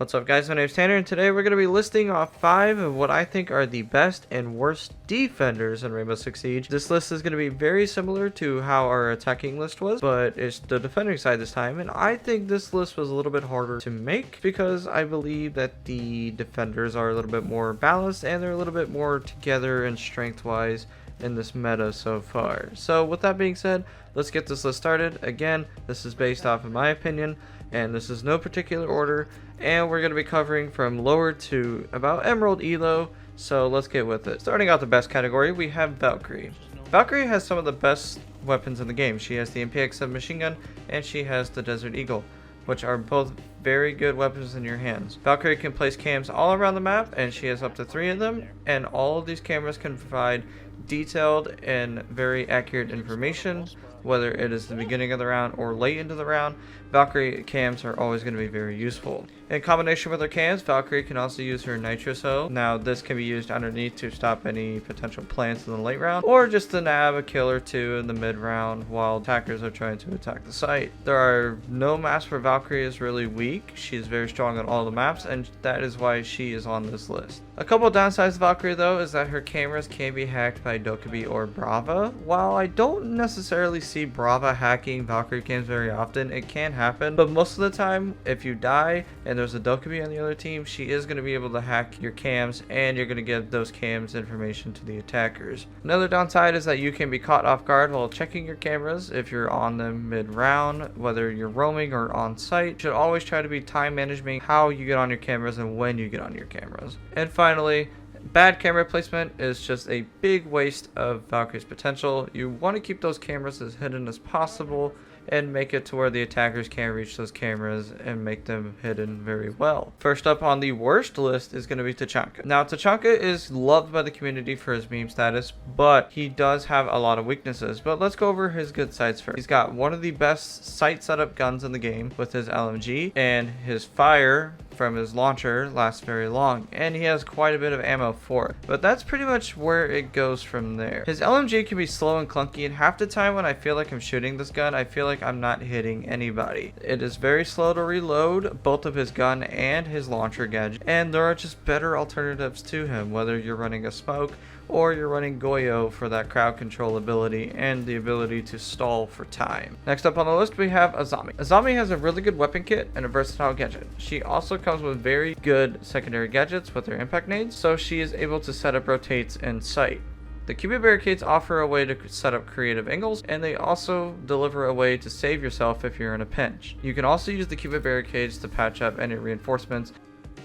What's up guys, my name is Tanner and today we're going to be listing off 5 of what I think are the best and worst defenders in Rainbow Six Siege. This list is going to be very similar to how our attacking list was, but it's the defending side this time, and I think this list was a little bit harder to make because I believe that the defenders are a little bit more balanced and they're a little bit more together and strength wise in this meta so far. So with that being said, let's get this list started. Again, this is based off of my opinion and this is no particular order, and we're going to be covering from lower to about Emerald Elo, so let's get with it. Starting out the best category, we have Valkyrie. Valkyrie has some of the best weapons in the game. She has the MPX-7 machine gun and she has the Desert Eagle, which are both very good weapons in your hands. Valkyrie can place cams all around the map and she has up to 3 of them, and all of these cameras can provide detailed and very accurate information, whether it is the beginning of the round or late into the round. Valkyrie cams are always going to be very useful. In combination with her cams, Valkyrie can also use her Nitro Cell. Now this can be used underneath to stop any potential plants in the late round, or just to nab a kill or two in the mid round while attackers are trying to attack the site. There are no maps where Valkyrie is really weak. She is very strong on all the maps, and that is why she is on this list. A couple of downsides of Valkyrie though is that her cameras can be hacked by Dokkaebi or Brava. While I don't necessarily see Brava hacking Valkyrie cams very often, it can happen, but most of the time if you die and there's a Dokkaebi on the other team, she is going to be able to hack your cams and you're going to give those cams information to the attackers. Another downside is that you can be caught off guard while checking your cameras if you're on them mid-round, whether you're roaming or on site. You should always try to be time managing how you get on your cameras and when you get on your cameras. And finally, bad camera placement is just a big waste of Valkyrie's potential. You want to keep those cameras as hidden as possible and make it to where the attackers can't reach those cameras and make them hidden very well. First up on the worst list is going to be Tachanka. Now Tachanka is loved by the community for his meme status, but he does have a lot of weaknesses. But let's go over his good sides first. He's got one of the best sight setup guns in the game with his LMG, and his fire from his launcher lasts very long, and he has quite a bit of ammo for it, but that's pretty much where it goes from there. His LMG can be slow and clunky, and half the time when I feel like I'm shooting this gun, I feel like I'm not hitting anybody. It is very slow to reload both of his gun and his launcher gadget, and there are just better alternatives to him, whether you're running a smoke or you're running Goyo for that crowd control ability and the ability to stall for time. Next up on the list we have Azami. Azami has a really good weapon kit and a versatile gadget. She also comes with very good secondary gadgets with her impact nades, so she is able to set up rotates in sight. The Cupid barricades offer a way to set up creative angles, and they also deliver a way to save yourself if you're in a pinch. You can also use the Cupid barricades to patch up any reinforcements,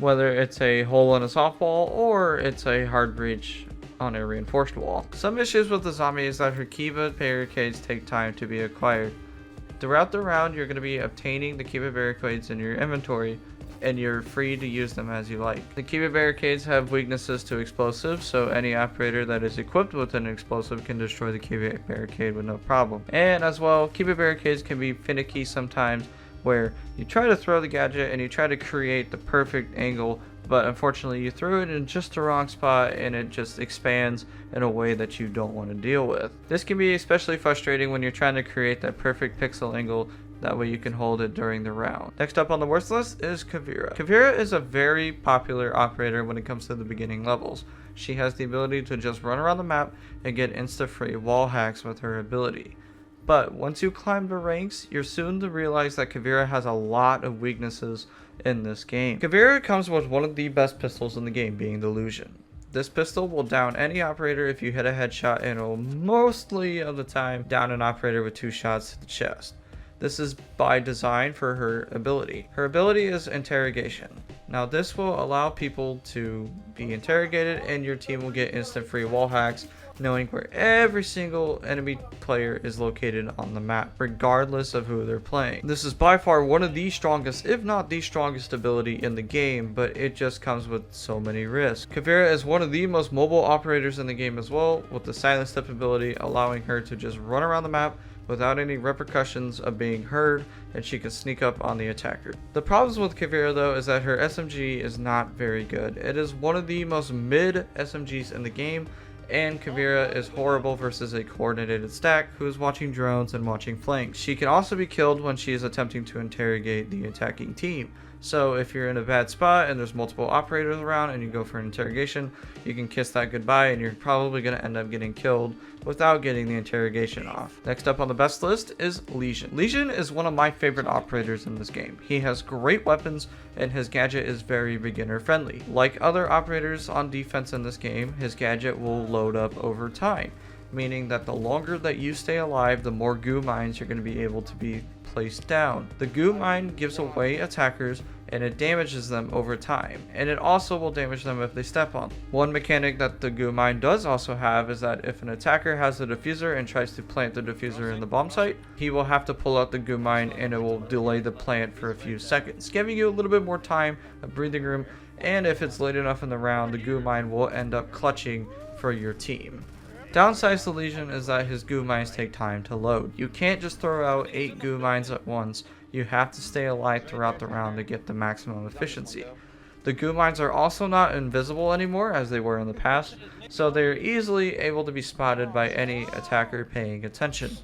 whether it's a hole in a softball or it's a hard breach on a reinforced wall. Some issues with Azami is that her Kiva barricades take time to be acquired. Throughout the round, you're going to be obtaining the Kiva barricades in your inventory, and you're free to use them as you like. The Kiva barricades have weaknesses to explosives, so any operator that is equipped with an explosive can destroy the Kiva barricade with no problem. And as well, Kiva barricades can be finicky sometimes, where you try to throw the gadget and you try to create the perfect angle, but unfortunately you threw it in just the wrong spot and it just expands in a way that you don't want to deal with. This can be especially frustrating when you're trying to create that perfect pixel angle, that way you can hold it during the round. Next up on the worst list is Caveira. Caveira is a very popular operator when it comes to the beginning levels. She has the ability to just run around the map and get insta-free wall hacks with her ability. But once you climb the ranks, you're soon to realize that Caveira has a lot of weaknesses in this game. Caveira comes with one of the best pistols in the game, being the Lesion. This pistol will down any operator if you hit a headshot, and it will mostly of the time down an operator with 2 shots to the chest. This is by design for her ability. Her ability is interrogation. Now this will allow people to be interrogated and your team will get instant free wall hacks, knowing where every single enemy player is located on the map, regardless of who they're playing. This is by far one of the strongest, if not the strongest ability in the game, but it just comes with so many risks. Caveira is one of the most mobile operators in the game as well, with the silent step ability allowing her to just run around the map without any repercussions of being heard, and she can sneak up on the attacker. The problems with Caveira though is that her SMG is not very good. It is one of the most mid SMGs in the game, and Caveira is horrible versus a coordinated stack who is watching drones and watching flanks. She can also be killed when she is attempting to interrogate the attacking team. So if you're in a bad spot and there's multiple operators around and you go for an interrogation, you can kiss that goodbye and you're probably going to end up getting killed without getting the interrogation off. Next up on the best list is Lesion. Lesion is one of my favorite operators in this game. He has great weapons and his gadget is very beginner friendly. Like other operators on defense in this game, his gadget will load up over time, meaning that the longer that you stay alive, the more goo mines you're going to be able to be placed down. The goo mine gives away attackers and it damages them over time, and it also will damage them if they step on them. One mechanic that the goo mine does also have is that if an attacker has the diffuser and tries to plant the diffuser in the bomb site, he will have to pull out the goo mine and it will delay the plant for a few seconds, giving you a little bit more time, a breathing room, and if it's late enough in the round, the goo mine will end up clutching for your team. Downside to Lesion is that his goo mines take time to load. You can't just throw out 8 goo mines at once. You have to stay alive throughout the round to get the maximum efficiency. The goo mines are also not invisible anymore as they were in the past, so they are easily able to be spotted by any attacker paying attention.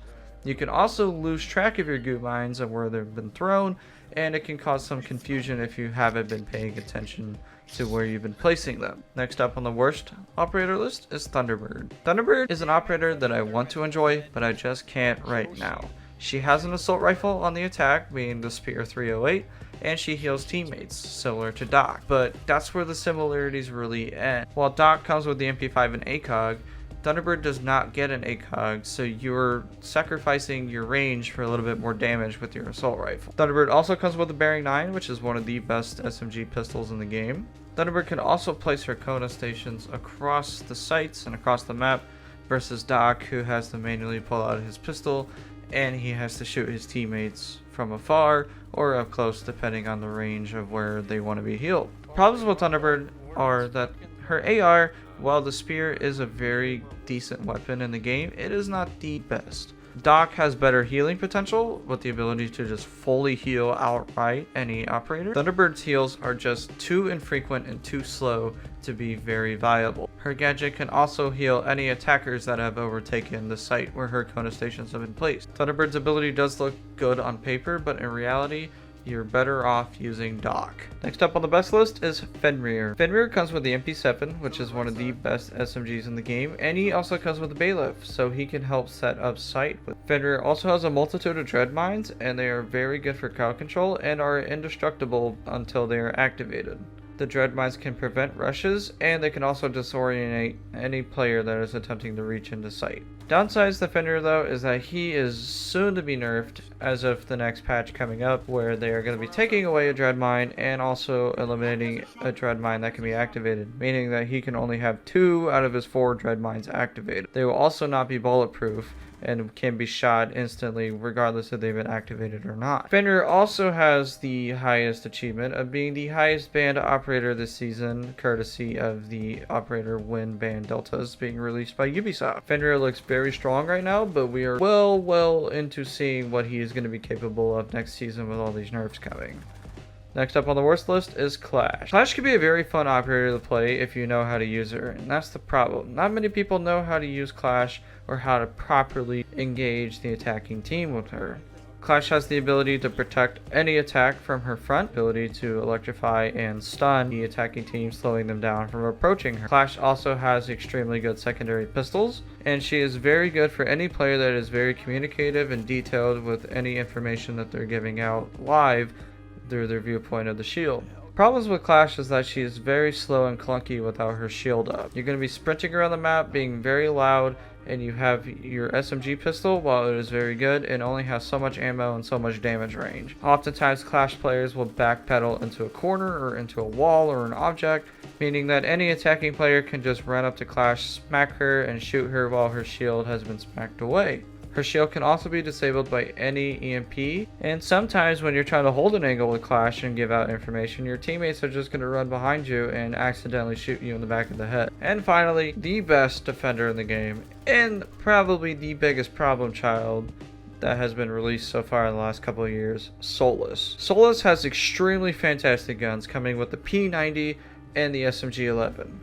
You can also lose track of your goo mines and where they've been thrown, and it can cause some confusion if you haven't been paying attention to where you've been placing them. Next up on the worst operator list is Thunderbird. Thunderbird is an operator that I want to enjoy, but I just can't right now. She has an assault rifle on the attack, being the Spear 308, and she heals teammates, similar to Doc. But that's where the similarities really end. While Doc comes with the MP5 and ACOG, Thunderbird does not get an ACOG, so you're sacrificing your range for a little bit more damage with your assault rifle. Thunderbird also comes with a Bearing 9, which is one of the best SMG pistols in the game. Thunderbird can also place her Kona stations across the sites and across the map, versus Doc, who has to manually pull out his pistol and he has to shoot his teammates from afar or up close depending on the range of where they want to be healed. Problems with Thunderbird are that her AR, while the spear is a very decent weapon in the game, it is not the best. Doc has better healing potential with the ability to just fully heal outright any operator. Thunderbird's heals are just too infrequent and too slow to be very viable. Her gadget can also heal any attackers that have overtaken the site where her Kona stations have been placed. Thunderbird's ability does look good on paper, but in reality, you're better off using Doc. Next up on the best list is Fenrir. Fenrir comes with the MP7, which is one of the best SMGs in the game, and he also comes with the bailiff, so he can help set up site. Fenrir also has a multitude of dread mines, and they are very good for crowd control and are indestructible until they are activated. The dread mines can prevent rushes, and they can also disorient any player that is attempting to reach into sight. Downsides to Fenrir though is that he is soon to be nerfed as of the next patch coming up, where they are going to be taking away a dread mine and also eliminating a dread mine that can be activated, meaning that he can only have 2 out of his 4 dread mines activated. They will also not be bulletproof and can be shot instantly regardless if they've been activated or not. Fenrir also has the highest achievement of being the highest banned operator this season, courtesy of the operator win ban deltas being released by Ubisoft. Fenrir looks very strong right now, but we are well into seeing what he is going to be capable of next season with all these nerfs coming. Next up on the worst list is Clash. Clash can be a very fun operator to play if you know how to use her, and that's the problem. Not many people know how to use Clash or how to properly engage the attacking team with her. Clash has the ability to protect any attack from her front, ability to electrify and stun the attacking team, slowing them down from approaching her. Clash also has extremely good secondary pistols, and she is very good for any player that is very communicative and detailed with any information that they're giving out live through their viewpoint of the shield. Problems with Clash is that she is very slow and clunky without her shield up. You're going to be sprinting around the map, being very loud, and you have your SMG pistol, while it is very good, it only has so much ammo and so much damage range. Oftentimes Clash players will backpedal into a corner or into a wall or an object, meaning that any attacking player can just run up to Clash, smack her, and shoot her while her shield has been smacked away. Her shield can also be disabled by any EMP, and sometimes when you're trying to hold an angle with Clash and give out information, your teammates are just going to run behind you and accidentally shoot you in the back of the head. And finally, the best defender in the game, and probably the biggest problem child that has been released so far in the last couple of years, Solis. Solis has extremely fantastic guns, coming with the P90 and the SMG-11.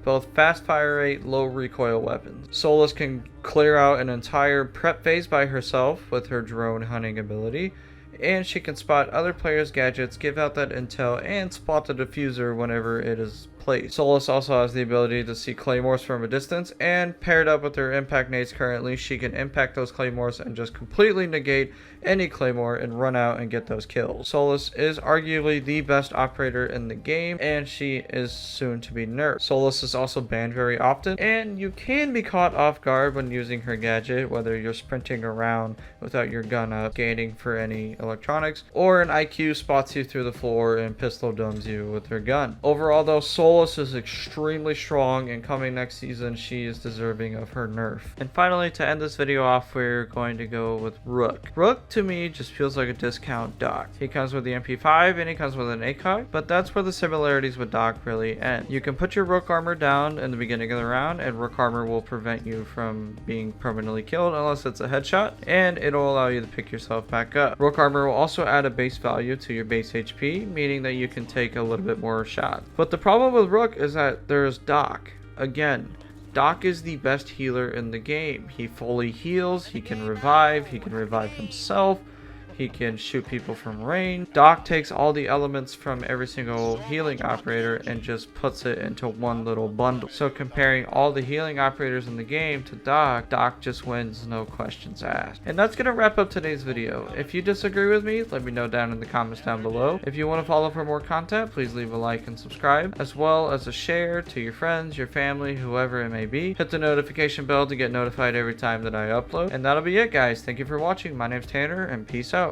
Both fast fire rate, low recoil weapons. Solis can clear out an entire prep phase by herself with her drone hunting ability, and she can spot other players' gadgets, give out that intel, and spot the diffuser whenever it is placed. Solis also has the ability to see claymores from a distance, and paired up with her impact nades currently, she can impact those claymores and just completely negate any claymore and run out and get those kills. Solis is arguably the best operator in the game, and she is soon to be nerfed. Solis is also banned very often, and you can be caught off guard when using her gadget, whether you're sprinting around without your gun up, scanning for any electronics, or an IQ spots you through the floor and pistol domes you with her gun. Overall though, Solis is extremely strong, and coming next season she is deserving of her nerf. And finally, to end this video off, we're going to go with Rook. Rook to me just feels like a discount Doc. He comes with the MP5 and he comes with an ACOG, but that's where the similarities with Doc really end. You can put your Rook armor down in the beginning of the round, and Rook armor will prevent you from being permanently killed unless it's a headshot, and it'll allow you to pick yourself back up. Rook armor will also add a base value to your base HP, meaning that you can take a little bit more shots. But the problem with Rook is that there's Doc. Again, Doc is the best healer in the game. He fully heals, he can revive himself, he can shoot people from range. Doc takes all the elements from every single healing operator and just puts it into one little bundle. So comparing all the healing operators in the game to Doc, Doc just wins, no questions asked. And that's gonna wrap up today's video. If you disagree with me, let me know down in the comments down below. If you want to follow for more content, please leave a like and subscribe, as well as a share to your friends, your family, whoever it may be. Hit the notification bell to get notified every time that I upload. And that'll be it, guys. Thank you for watching. My name's Tanner, and peace out.